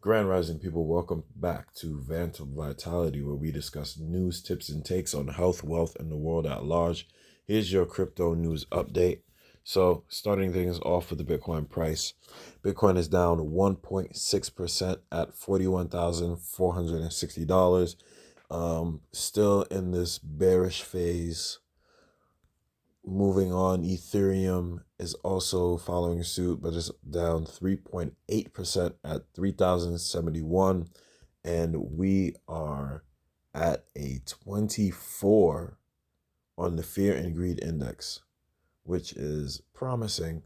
Grand Rising people, welcome back to Vantal Vitality, where we discuss news, tips, and takes on health, wealth, and the world at large. Here's your crypto news update. So, starting things off with the Bitcoin price. Bitcoin is down 1.6% at $41,460. Still in this bearish phase. Moving on, Ethereum is also following suit, but it's down 3.8% at 3,071. And we are at a 24 on the Fear and Greed Index, which is promising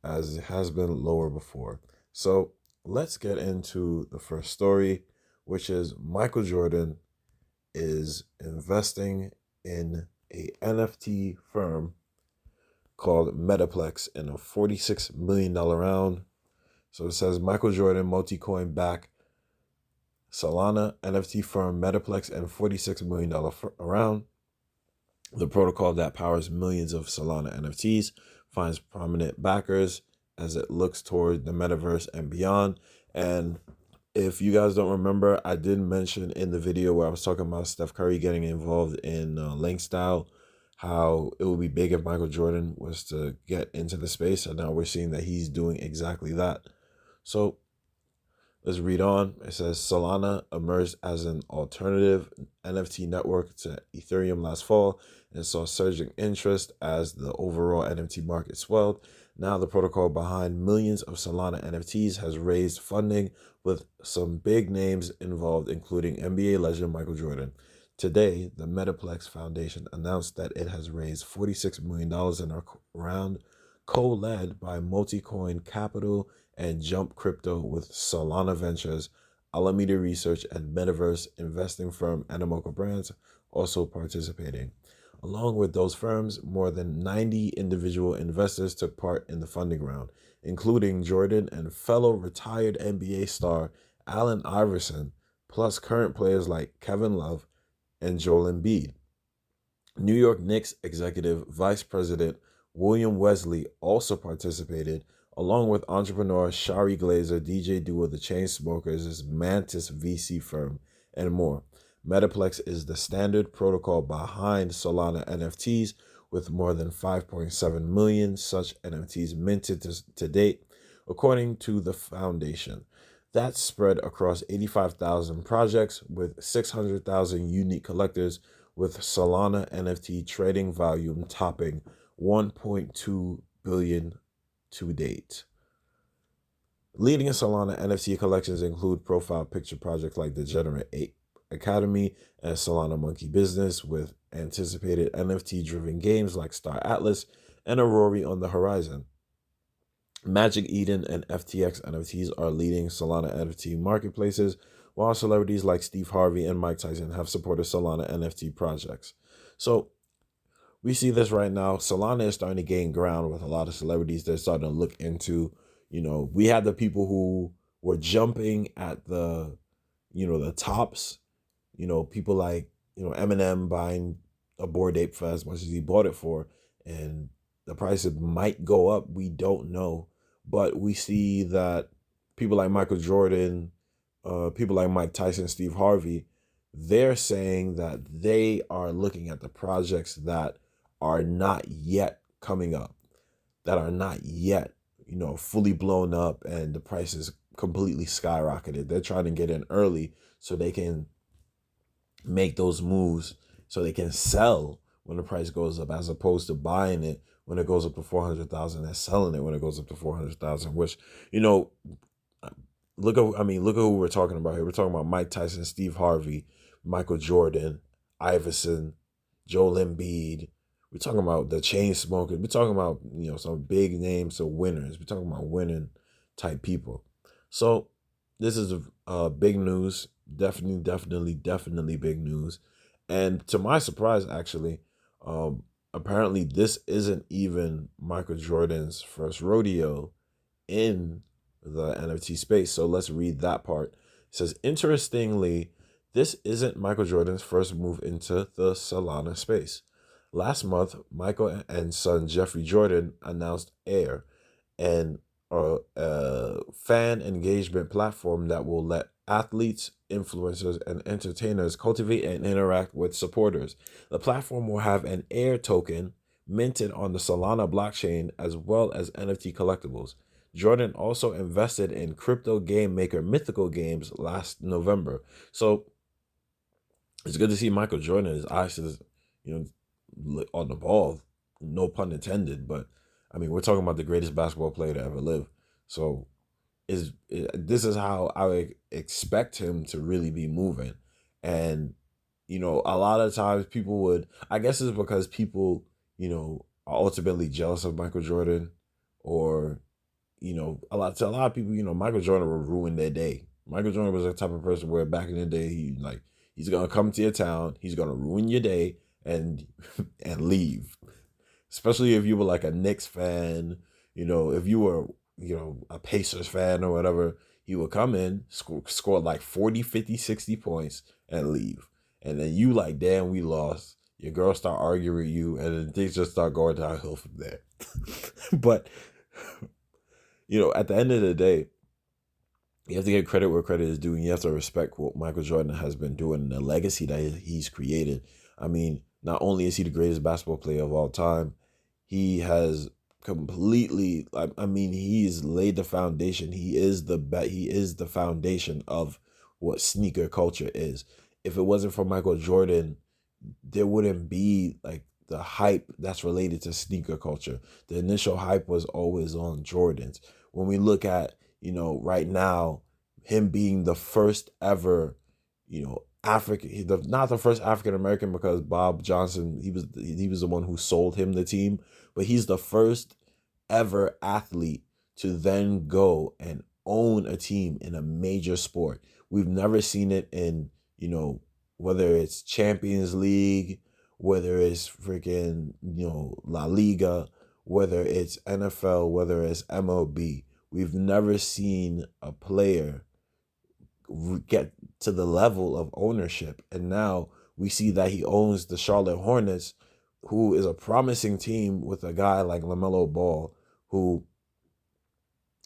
as it has been lower before. So let's get into the first story, which is Michael Jordan is investing in a NFT firm called Metaplex in a $46 million round. So it says Michael Jordan, Multicoin back Solana NFT firm Metaplex and $46 million round. The protocol that powers millions of Solana NFTs finds prominent backers as it looks toward the metaverse and beyond. And if you guys don't remember, I did mention in the video where I was talking about Steph Curry getting involved in link style, how it would be big if Michael Jordan was to get into the space. And now we're seeing that he's doing exactly that. So let's read on. It says Solana emerged as an alternative NFT network to Ethereum last fall and saw surging interest as the overall NFT market swelled. Now the protocol behind millions of Solana NFTs has raised funding with some big names involved, including NBA legend Michael Jordan. Today, the Metaplex Foundation announced that it has raised $46 million in a round co-led by Multicoin Capital and Jump Crypto with Solana Ventures, Alameda Research, and Metaverse investing firm Animoca Brands also participating. Along with those firms, more than 90 individual investors took part in the funding round, including Jordan and fellow retired NBA star Allen Iverson, plus current players like Kevin Love and Joel Embiid. New York Knicks executive vice president William Wesley also participated, along with entrepreneur Shari Glazer, DJ duo The Chainsmokers' Mantis VC firm, and more. Metaplex is the standard protocol behind Solana NFTs, with more than 5.7 million such NFTs minted to date, according to the foundation. That's spread across 85,000 projects with 600,000 unique collectors, with Solana NFT trading volume topping 1.2 billion to date. Leading Solana NFT collections include profile picture projects like Degenerate 8 Academy and Solana Monkey Business, with anticipated NFT-driven games like Star Atlas and Aurora on the horizon. Magic Eden and FTX NFTs are leading Solana NFT marketplaces, while celebrities like Steve Harvey and Mike Tyson have supported Solana NFT projects. So we see this right now. Solana is starting to gain ground with a lot of celebrities. They're starting to look into, we had the people who were jumping at the tops, people like, Eminem buying a Bored Ape for as much as he bought it for, and the prices might go up. We don't know. But we see that people like Michael Jordan, people like Mike Tyson, Steve Harvey, they're saying that they are looking at the projects that are not yet coming up, that are not yet, fully blown up and the price is completely skyrocketed. They're trying to get in early so they can make those moves, so they can sell when the price goes up, as opposed to buying it when it goes up to 400,000 and selling it when it goes up to 400,000. Which, look at who we're talking about here. We're talking about Mike Tyson, Steve Harvey, Michael Jordan, Iverson, Joel Embiid. We're talking about the Chainsmokers. We're talking about some big names of winners. We're talking about winning type people. So this is big news. Definitely big news. And to my surprise, actually, apparently this isn't even Michael Jordan's first rodeo in the NFT space. So let's read that part. It says, interestingly, this isn't Michael Jordan's first move into the Solana space. Last month, Michael and son Jeffrey Jordan announced Air, an a fan engagement platform that will let athletes, influencers, and entertainers cultivate and interact with supporters. The platform will have an Air token minted on the Solana blockchain as well as NFT collectibles. Jordan also invested in crypto game maker Mythical Games last November. So it's good to see Michael Jordan. His eyes is, on the ball. No pun intended. But I mean, we're talking about the greatest basketball player to ever live. So this is how I would expect him to really be moving. And a lot of times people would, I guess it's because people, are ultimately jealous of Michael Jordan, or to a lot of people, Michael Jordan will ruin their day. Michael Jordan was the type of person where back in the day, he's gonna come to your town, he's gonna ruin your day and and leave. Especially if you were like a Knicks fan, if you were, a Pacers fan or whatever, he would come in, score like 40, 50, 60 points and leave. And then you like, damn, we lost. Your girl start arguing with you, and then things just start going downhill from there. But at the end of the day, you have to give credit where credit is due, and you have to respect what Michael Jordan has been doing and the legacy that he's created. I mean, not only is he the greatest basketball player of all time, he has completely, I mean, he's laid the foundation. He is the foundation of what sneaker culture is. If it wasn't for Michael Jordan, there wouldn't be like the hype that's related to sneaker culture. The initial hype was always on Jordans. When we look at, right now, him being the first ever, African, not the first African American, because Bob Johnson, he was the one who sold him the team, but he's the first ever athlete to then go and own a team in a major sport. We've never seen it in, whether it's Champions League, whether it's freaking, La Liga, whether it's NFL, whether it's MLB. We've never seen a player get to the level of ownership. And now we see that he owns the Charlotte Hornets, who is a promising team with a guy like LaMelo Ball, who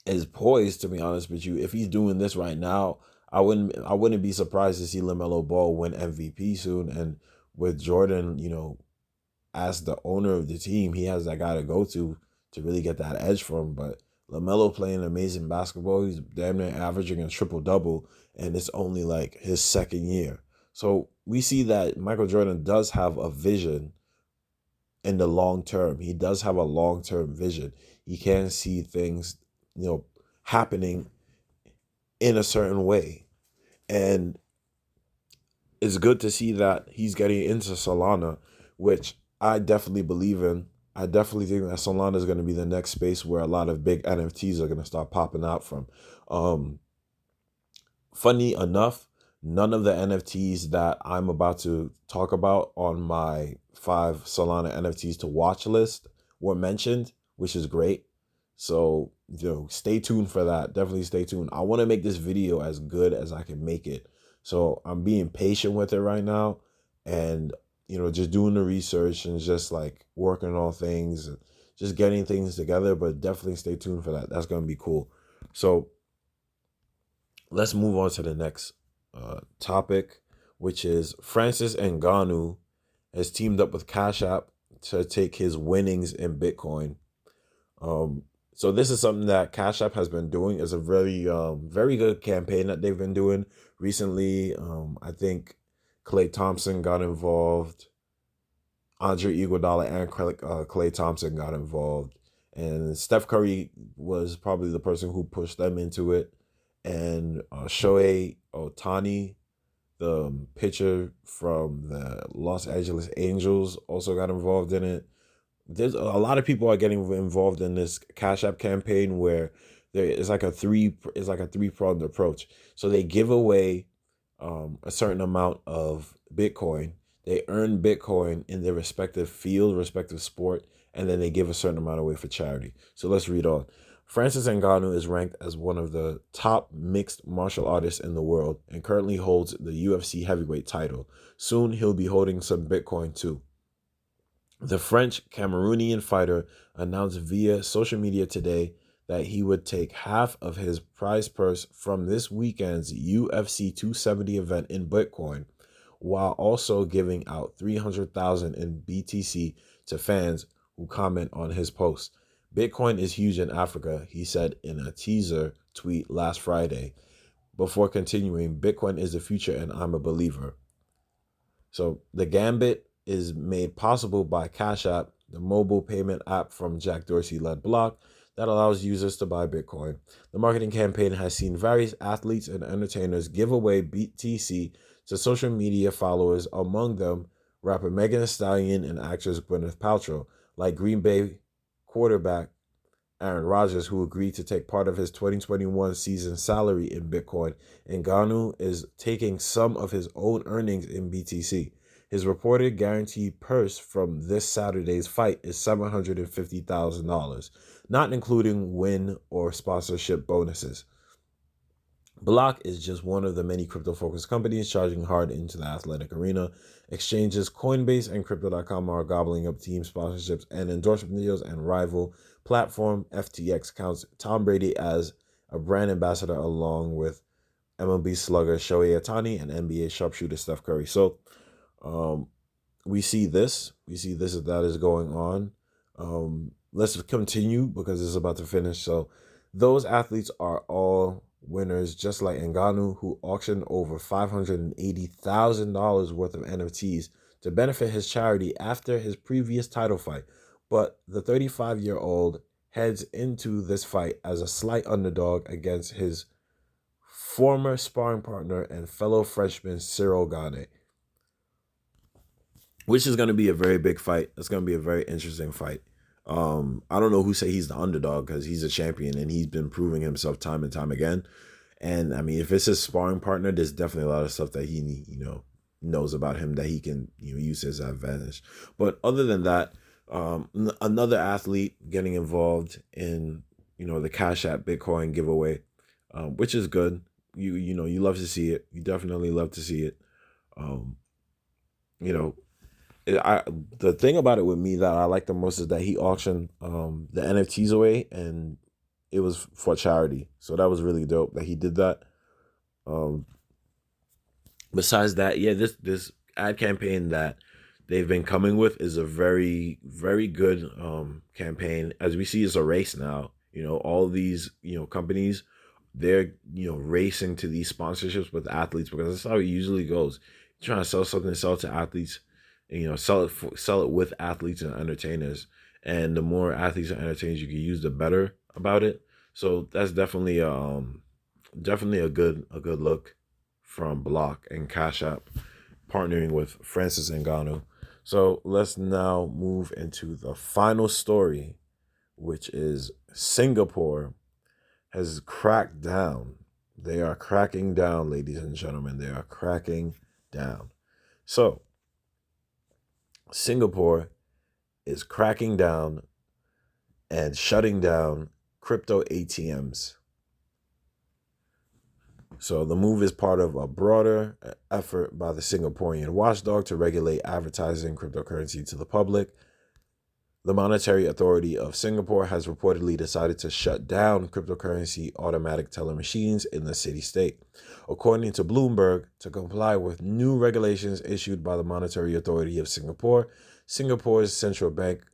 is poised, to be honest with you. If he's doing this right now, I wouldn't be surprised to see LaMelo Ball win MVP soon. And with Jordan, as the owner of the team, he has that guy to go to really get that edge from. But LaMelo playing amazing basketball. He's damn near averaging a triple-double, and it's only like his second year. So we see that Michael Jordan does have a vision in the long term. He does have a long-term vision. He can see things, happening in a certain way. And it's good to see that he's getting into Solana, which I definitely believe in. I definitely think that Solana is going to be the next space where a lot of big NFTs are going to start popping out from. Funny enough, none of the NFTs that I'm about to talk about on my 5 Solana NFTs to watch list were mentioned, which is great. So, stay tuned for that. Definitely stay tuned. I want to make this video as good as I can make it. So I'm being patient with it right now, and just doing the research and just like working on things, just getting things together. But definitely stay tuned for that. That's going to be cool. So let's move on to the next topic, which is Francis Ngannou has teamed up with Cash App to take his winnings in Bitcoin. So this is something that Cash App has been doing. It's a very, very good campaign that they've been doing recently. I think Klay Thompson got involved. Andre Iguodala and Klay Thompson got involved. And Steph Curry was probably the person who pushed them into it. And Shohei Ohtani, the pitcher from the Los Angeles Angels, also got involved in it. There's a lot of people are getting involved in this Cash App campaign where there is like a three-pronged approach. So they give away a certain amount of Bitcoin. They earn Bitcoin in their respective field, respective sport, and then they give a certain amount away for charity. So let's read on. Francis Ngannou is ranked as one of the top mixed martial artists in the world and currently holds the UFC heavyweight title. Soon he'll be holding some Bitcoin too. The French Cameroonian fighter announced via social media today that he would take half of his prize purse from this weekend's UFC 270 event in Bitcoin, while also giving out 300,000 in BTC to fans who comment on his post. Bitcoin is huge in Africa, he said in a teaser tweet last Friday, before continuing, Bitcoin is the future and I'm a believer. So the gambit is made possible by Cash App, the mobile payment app from Jack Dorsey-led Block that allows users to buy Bitcoin. The marketing campaign has seen various athletes and entertainers give away BTC to social media followers, among them rapper Megan Thee Stallion and actress Gwyneth Paltrow, like Green Bay quarterback Aaron Rodgers, who agreed to take part of his 2021 season salary in Bitcoin. Ngannou is taking some of his own earnings in BTC. His reported guaranteed purse from this Saturday's fight is $750,000, not including win or sponsorship bonuses. Block is just one of the many crypto-focused companies charging hard into the athletic arena. Exchanges Coinbase and Crypto.com are gobbling up team sponsorships and endorsement deals, and rival platform FTX counts Tom Brady as a brand ambassador along with MLB slugger Shohei Ohtani and NBA sharpshooter Steph Curry. So we see this that is going on. Let's continue because it's about to finish. So those athletes are all winners, just like Ngannou, who auctioned over $580,000 worth of NFTs to benefit his charity after his previous title fight. But the 35-year-old heads into this fight as a slight underdog against his former sparring partner and fellow Frenchman Cyril Gane, which is going to be a very big fight. It's going to be a very interesting fight. I don't know who say he's the underdog because he's a champion and he's been proving himself time and time again. And I mean, if it's his sparring partner, there's definitely a lot of stuff that he, knows about him that he can, use as an advantage. But other than that, another athlete getting involved in, the Cash App Bitcoin giveaway, which is good. You love to see it. You definitely love to see it. The thing about it with me that I like the most is that he auctioned the NFTs away, and it was for charity. So that was really dope that he did that. Besides that, yeah, this ad campaign that they've been coming with is a very, very good campaign. As we see, it's a race now. All these companies, they're racing to these sponsorships with athletes because that's how it usually goes. You're trying to sell something, sell it to athletes. Sell it with athletes and entertainers, and the more athletes and entertainers you can use, the better about it. So that's definitely a good look from Block and Cash App partnering with Francis Ngannou. So let's now move into the final story, which is Singapore has cracked down. They are cracking down, ladies and gentlemen. They are cracking down. So Singapore is cracking down and shutting down crypto ATMs. So the move is part of a broader effort by the Singaporean watchdog to regulate advertising cryptocurrency to the public. The Monetary Authority of Singapore has reportedly decided to shut down cryptocurrency automatic teller machines in the city-state. According to Bloomberg, to comply with new regulations issued by the Monetary Authority of Singapore, Singapore's central bank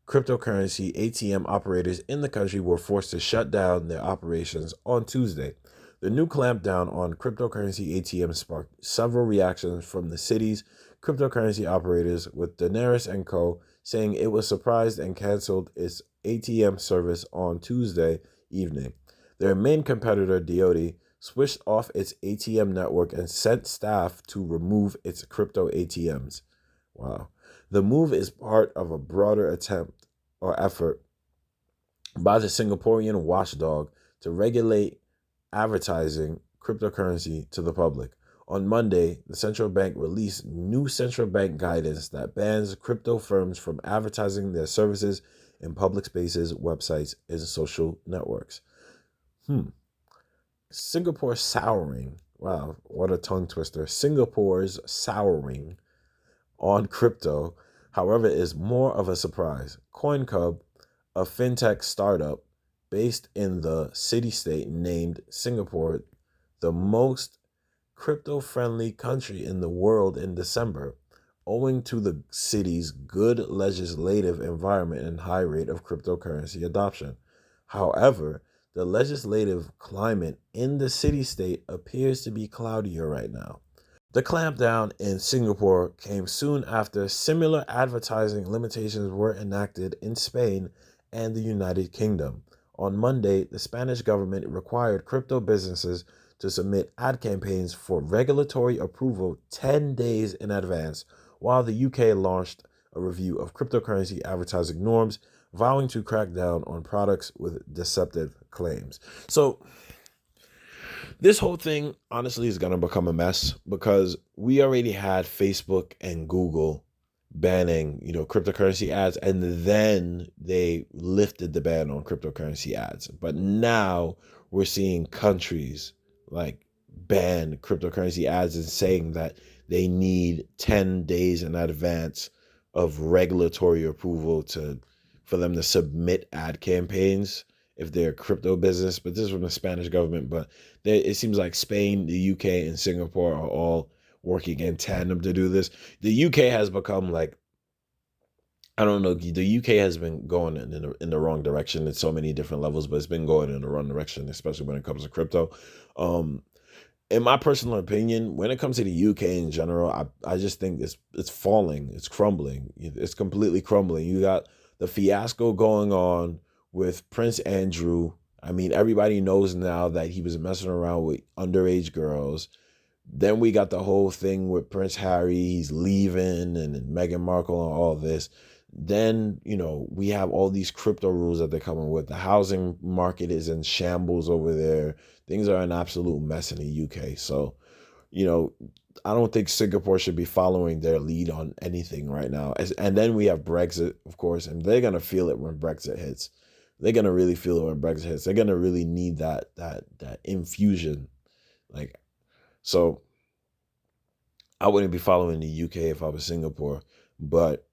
cryptocurrency ATM operators in the country were forced to shut down their operations on Tuesday. The new clampdown on cryptocurrency ATMs sparked several reactions from the city's cryptocurrency operators, with Daenerys & Co. saying it was surprised and canceled its ATM service on Tuesday evening. Their main competitor, Diodi, switched off its ATM network and sent staff to remove its crypto ATMs. Wow. The move is part of a broader attempt or effort by the Singaporean watchdog to regulate advertising cryptocurrency to the public. On Monday, the central bank released new central bank guidance that bans crypto firms from advertising their services in public spaces, websites, and social networks. Singapore souring. Wow, what a tongue twister. Singapore's souring on crypto, however, is more of a surprise. CoinCub, a fintech startup based in the city-state named Singapore the most crypto-friendly country in the world in December, owing to the city's good legislative environment and high rate of cryptocurrency adoption. However, the legislative climate in the city-state appears to be cloudier right now. The clampdown in Singapore came soon after similar advertising limitations were enacted in Spain and the United Kingdom. On Monday, the Spanish government required crypto businesses to submit ad campaigns for regulatory approval 10 days in advance, while the UK launched a review of cryptocurrency advertising norms, vowing to crack down on products with deceptive claims. So, this whole thing, honestly, is going to become a mess because we already had Facebook and Google banning, cryptocurrency ads, and then they lifted the ban on cryptocurrency ads. But now we're seeing countries like ban cryptocurrency ads and saying that they need 10 days in advance of regulatory approval for them to submit ad campaigns if they're a crypto business. But this is from the Spanish government. But it seems like Spain, the UK, and Singapore are all working in tandem to do this. The UK has become like, I don't know, the UK has been going in the wrong direction at so many different levels, but it's been going in the wrong direction, especially when it comes to crypto. In my personal opinion, when it comes to the UK in general, I just think it's falling, it's crumbling, it's completely crumbling. You got the fiasco going on with Prince Andrew. I mean, everybody knows now that he was messing around with underage girls. Then we got the whole thing with Prince Harry, he's leaving, and Meghan Markle and all this. Then, we have all these crypto rules that they're coming with. The housing market is in shambles over there. Things are an absolute mess in the UK. So, I don't think Singapore should be following their lead on anything right now. And then we have Brexit, of course, and they're going to feel it when Brexit hits. They're going to really feel it when Brexit hits. They're going to really need that infusion. So I wouldn't be following the UK if I was Singapore. But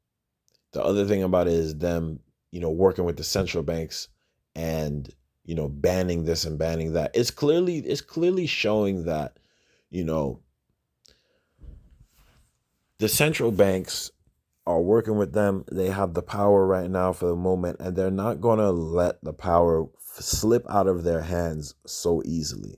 the other thing about it is them, working with the central banks and, banning this and banning that. It's clearly showing that, the central banks are working with them. They have the power right now for the moment, and they're not going to let the power slip out of their hands so easily,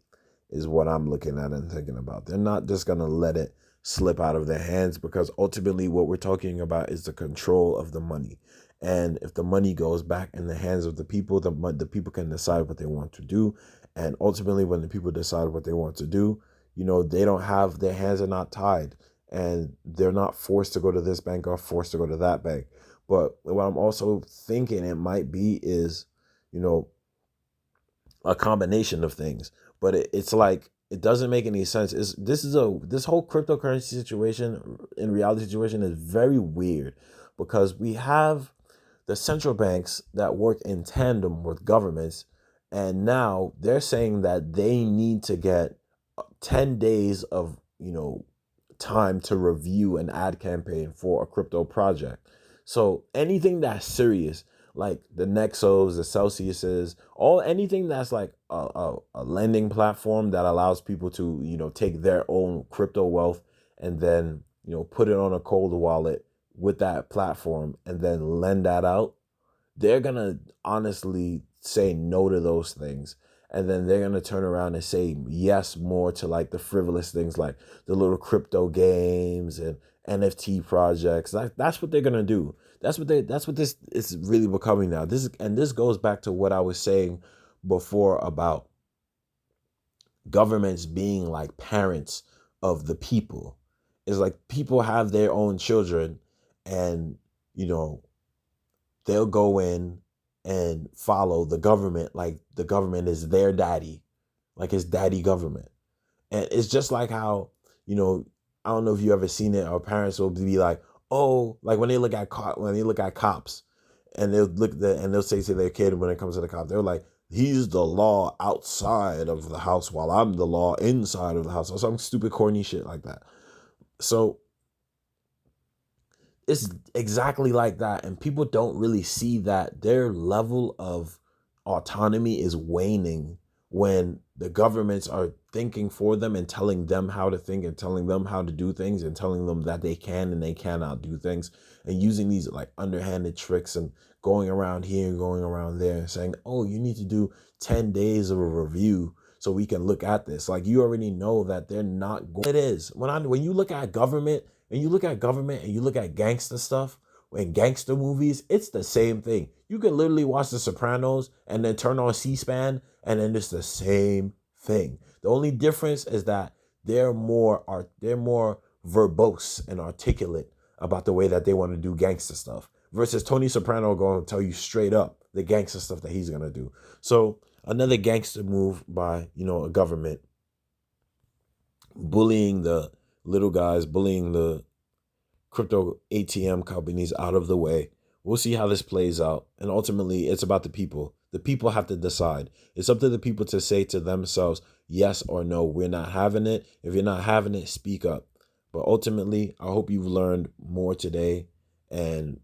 is what I'm looking at and thinking about. They're not just going to let it slip out of their hands, because ultimately what we're talking about is the control of the money. And if the money goes back in the hands of the people, the people can decide what they want to do. And ultimately, when the people decide what they want to do, they don't have, their hands are not tied, and they're not forced to go to this bank or forced to go to that bank. But what I'm also thinking it might be is, a combination of things. But it's like, it doesn't make any sense. This whole cryptocurrency situation, in reality situation, is very weird, because we have the central banks that work in tandem with governments, and now they're saying that they need to get 10 days of time to review an ad campaign for a crypto project. So anything that's serious, like the Nexos, the Celsiuses, anything that's like a lending platform that allows people to, take their own crypto wealth and then, put it on a cold wallet with that platform and then lend that out, they're going to honestly say no to those things. And then they're going to turn around and say yes more to like the frivolous things, like the little crypto games and NFT projects. That's what they're going to do. That's what this is really becoming now. This goes back to what I was saying before about governments being like parents of the people. It's like people have their own children, and they'll go in and follow the government like the government is their daddy, like it's daddy government. And it's just like how, I don't know if you ever seen it, our parents will be like, oh, like when they look at cops, and they'll say to their kid when it comes to the cop, they're like, he's the law outside of the house while I'm the law inside of the house, or some stupid corny shit like that. So it's exactly like that, and people don't really see that their level of autonomy is waning when the governments are thinking for them and telling them how to think and telling them how to do things and telling them that they can and they cannot do things, and using these like underhanded tricks and going around here and going around there and saying, oh, you need to do 10 days of a review so we can look at this. Like, you already know that they're not going. It is when you look at government and you look at gangster stuff and gangster movies, it's the same thing. You can literally watch The Sopranos and then turn on C-SPAN and then it's the same thing. The only difference is that they're more verbose and articulate about the way that they want to do gangster stuff, versus Tony Soprano going to tell you straight up the gangster stuff that he's going to do. So another gangster move by, a government, bullying the little guys, bullying the crypto ATM companies out of the way. We'll see how this plays out. And ultimately, it's about the people. The people have to decide. It's up to the people to say to themselves, yes or no, we're not having it. If you're not having it, speak up. But ultimately, I hope you've learned more today. And